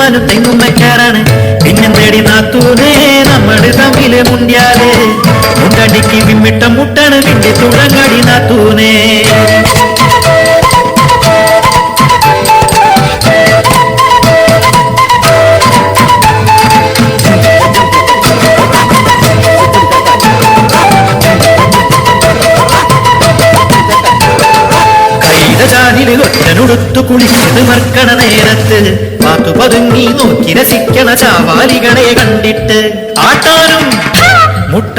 മാമനും തെങ്ങുമ്മക്കാരാണ് പിന്നും തേടി നാത്തൂനേ നമ്മള് തമ്മില് മുണ്ടിയാല് മുണ്ടടിക്ക് വിമ്മിട്ട മുട്ടാണ് വിണ്ടി തുടങ്ങടി നാത്തൂനേ ഒറ്റനുടുത്തു കുളിച്ചത് മർക്കണ നേരത്ത് പാത്തു പതുങ്ങി നോക്കി രസിക്കണ ചാവാലികളെ കണ്ടിട്ട് ആട്ടാനും മുട്ട